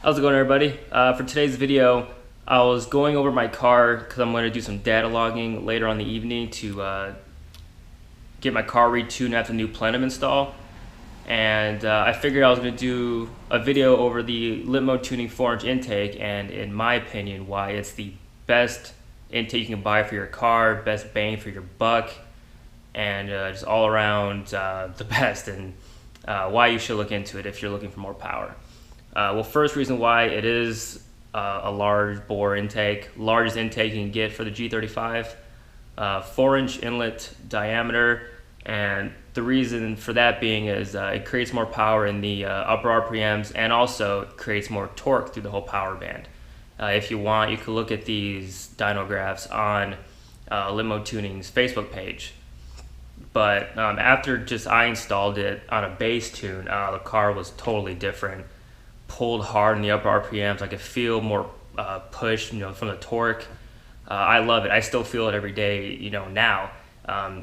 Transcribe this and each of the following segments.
How's it going, everybody? For today's video, I was going over my car because I'm going to do some data logging later on the evening to get my car retuned after the new plenum install. And I figured I was going to do a video over the Limp Mode Tuning 4-inch intake and, in my opinion, why it's the best intake you can buy for your car, best bang for your buck, and just all around the best, and why you should look into it if you're looking for more power. Well, first reason why it is a large bore intake, largest intake you can get for the G35, 4-inch inlet diameter, and the reason for that being is it creates more power in the upper RPMs and also creates more torque through the whole power band. If you want, you can look at these dyno graphs on Limp Mode Tuning's Facebook page. But after just I installed it on a base tune, the car was totally different. Pulled hard in the upper RPMs. I could feel more push, from the torque. I love it. I still feel it every day, now.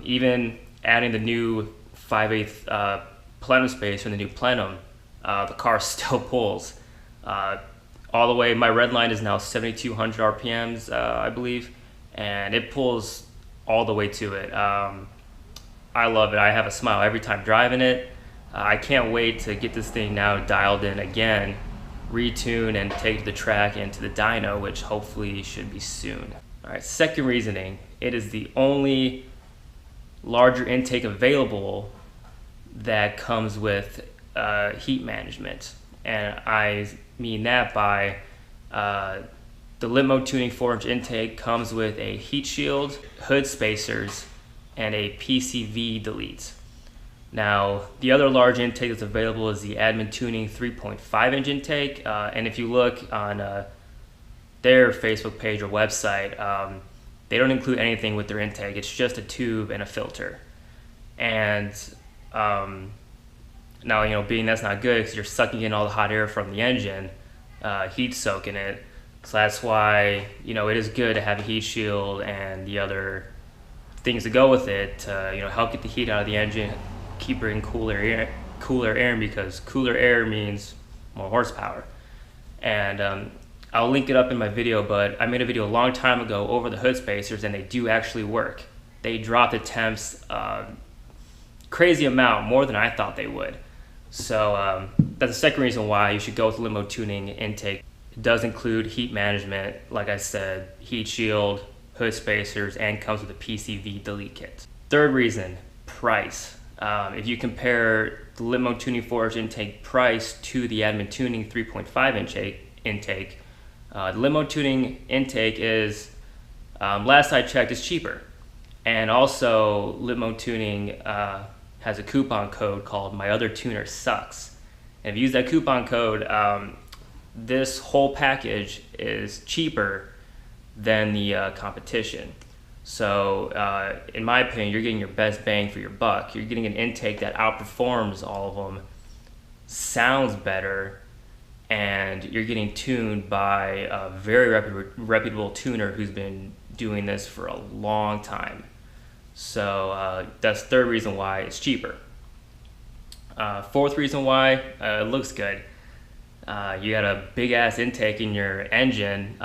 Even adding the new 5/8 plenum space from the new plenum, the car still pulls. All the way, my red line is now 7,200 RPMs, I believe, and it pulls all the way to it. I love it. I have a smile every time driving it. I can't wait to get this thing now dialed in again, retune, and take it to the track and to the dyno, which hopefully should be soon. All right, second reasoning, it is the only larger intake available that comes with heat management. And I mean that by the Limp Mode Tuning 4-inch intake comes with a heat shield, hood spacers, and a PCV delete. Now, the other large intake that's available is the Admin Tuning 3.5-inch intake, and if you look on their Facebook page or website, they don't include anything with their intake. It's just a tube and a filter. And now, being that's not good because you're sucking in all the hot air from the engine, heat soaking it. So that's why, it is good to have a heat shield and the other things to go with it to, help get the heat out of the engine, keep bringing cooler air in, because cooler air means more horsepower. And I'll link it up in my video, but I made a video a long time ago over the hood spacers, and they do actually work. They drop the temps crazy amount, more than I thought they would. So that's the second reason why you should go with Limp Mode Tuning intake. It does include heat management, like I said, heat shield, hood spacers, and comes with a PCV delete kit. Third reason, price. If you compare the Limp Mode Tuning 4-inch intake price to the Admin Tuning 3.5-inch intake, the Limp Mode Tuning intake is, last I checked, is cheaper. And also, Limp Mode Tuning has a coupon code called My Other Tuner Sucks. And if you use that coupon code, this whole package is cheaper than the competition. So in my opinion, you're getting your best bang for your buck. You're getting an intake that outperforms all of them, sounds better, and you're getting tuned by a very reputable tuner who's been doing this for a long time. So that's the third reason why it's cheaper. Fourth reason why, it looks good. You got a big ass intake in your engine.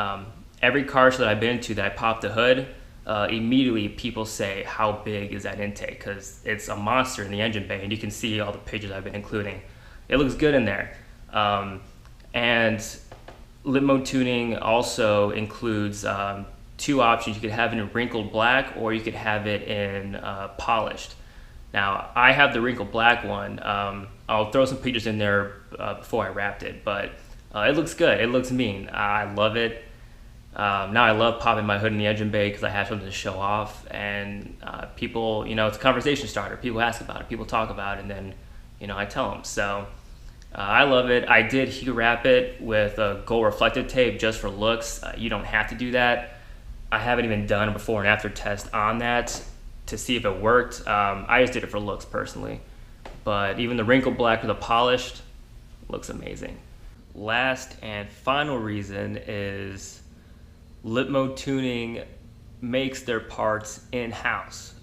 Every car show that I've been to that I popped the hood, immediately people say, how big is that intake? Because it's a monster in the engine bay, and you can see all the pictures I've been including. It looks good in there. And Limp Mode Tuning also includes two options. You could have it in wrinkled black, or you could have it in polished. Now, I have the wrinkled black one. I'll throw some pictures in there before I wrapped it, but it looks good. It looks mean. I love it. Now I love popping my hood in the engine bay because I have something to show off, and people, it's a conversation starter. People ask about it, people talk about it, and then, I tell them. So I love it. I did heat wrap it with a gold reflective tape just for looks. You don't have to do that. I haven't even done a before and after test on that to see if it worked. I just did it for looks personally. But even the wrinkled black with the polished looks amazing. Last and final reason is Limp Mode Tuning makes their parts in-house.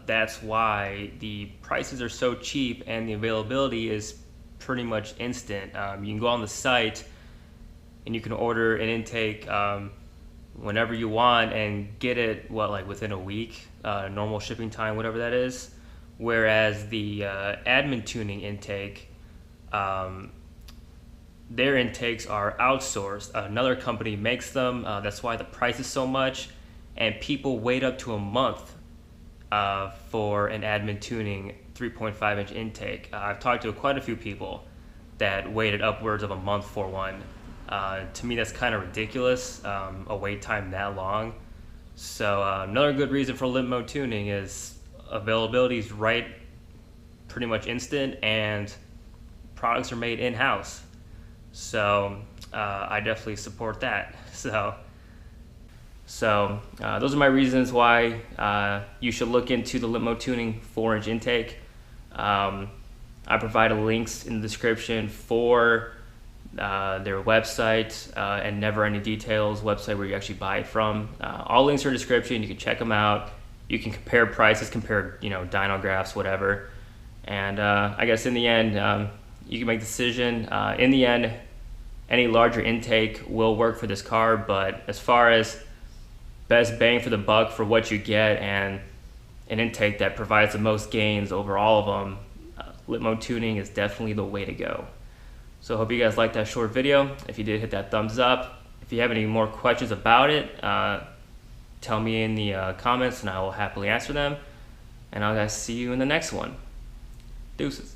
That's why the prices are so cheap and the availability is pretty much instant. You can go on the site and you can order an intake whenever you want and get it like within a week, normal shipping time, whatever that is. Whereas the admin tuning intake, their intakes are outsourced. Another company makes them. That's why the price is so much, and people wait up to a month for an admin tuning 3.5 inch intake. I've talked to quite a few people that waited upwards of a month for one. To me, that's kind of ridiculous, a wait time that long. So another good reason for Limp Mode Tuning is availability is pretty much instant, and products are made in-house. So I definitely support that. So those are my reasons why you should look into the Limp Mode Tuning 4-inch intake. I provided links in the description for their website and Never Ending Details website where you actually buy it from. All links are in the description. You can check them out. You can compare prices, compare dyno graphs, whatever. And I guess in the end, you can make the decision. In the end, any larger intake will work for this car, but as far as best bang for the buck for what you get and an intake that provides the most gains over all of them, Limp Mode Tuning is definitely the way to go. So I hope you guys liked that short video. If you did, hit that thumbs up. If you have any more questions about it, tell me in the comments and I will happily answer them. And I'll guys see you in the next one. Deuces.